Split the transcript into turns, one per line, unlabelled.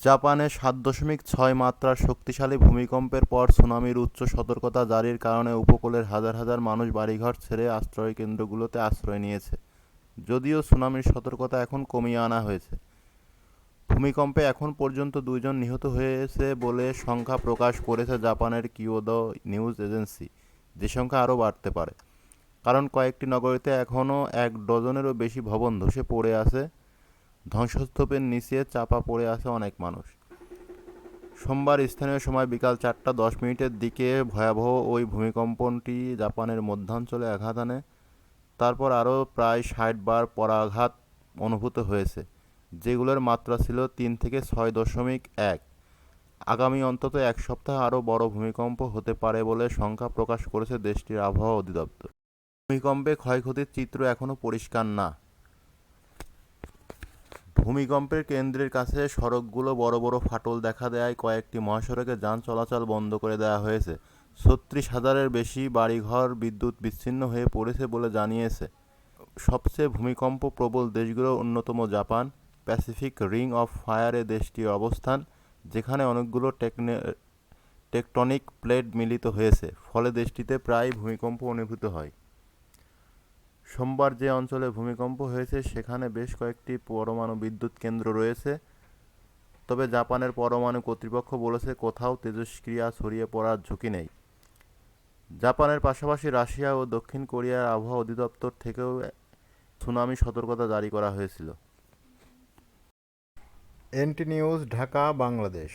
জাপানে ৭.৬ মাত্রার শক্তিশালী ভূমিকম্পের পর সুনামির উচ্চ সতর্কতা জারির কারণে উপকূলের হাজার হাজার মানুষ বাড়িঘর ছেড়ে আশ্রয়কেন্দ্রগুলোতে আশ্রয় নিয়েছে। যদিও সুনামির সতর্কতা এখন কমিয়ে আনা হয়েছে। ভূমিকম্পে এখন পর্যন্ত ২ জন নিহত হয়েছে বলে সংখ্যা প্রকাশ করেছে জাপানের কিয়োদো নিউজ এজেন্সি, যে সংখ্যা আরও বাড়তে পারে। কারণ কয়েকটি নগরীতে এখনও ১ ডজনেরও বেশি ভবন ধসে পড়ে আছে, ধ্বংসস্তূপের নিচে চাপা পড়ে আছে অনেক মানুষ। সোমবার স্থানীয় সময় বিকাল ৪টা ১০ মিনিটের দিকে ভয়াবহ ওই ভূমিকম্পটি জাপানের মধ্যাঞ্চলে আঘাত আনে। তারপর আরও প্রায় ৬০ বার পরাঘাত অনুভূত হয়েছে, যেগুলোর মাত্রা ছিল ৩ থেকে ৬.১। আগামী অন্তত ১ সপ্তাহ আরও বড় ভূমিকম্প হতে পারে বলে সংখ্যা প্রকাশ করেছে দেশটির আবহাওয়া অধিদপ্তর। ভূমিকম্পে ক্ষয়ক্ষতির চিত্র এখনও পরিষ্কার না। ভূমিকম্পের কেন্দ্রের কাছে সড়কগুলো বড় বড় ফাটল দেখা দেয়, কয়েকটি মহাসড়কে যান চলাচল বন্ধ করে দেওয়া হয়েছে। ৩৬,০০০-এর বেশি বাড়িঘর বিদ্যুৎ বিচ্ছিন্ন হয়ে পড়েছে বলে জানিয়েছে। সবচেয়ে ভূমিকম্প প্রবল দেশগুলোর অন্যতম জাপান। প্যাসিফিক রিং অফ ফায়ারে দেশটির অবস্থান, যেখানে অনেকগুলো টেকটনিক প্লেট মিলিত হয়েছে, ফলে দেশটিতে প্রায়ই ভূমিকম্প অনুভূত হয়। সোমবার যে অঞ্চলে ভূমিকম্প হয়েছে সেখানে বেশ কয়েকটি পরমাণু বিদ্যুৎ কেন্দ্র রয়েছে। তবে জাপানের পরমাণু কর্তৃপক্ষ বলেছে কোথাও তেজস্ক্রিয়া ছড়িয়ে পড়ার ঝুঁকি নেই। জাপানের পাশাপাশি রাশিয়া ও দক্ষিণ কোরিয়ার আবহাওয়া অধিদপ্তর থেকেও সুনামি সতর্কতা জারি করা হয়েছিল।
এনটি নিউজ, ঢাকা, বাংলাদেশ।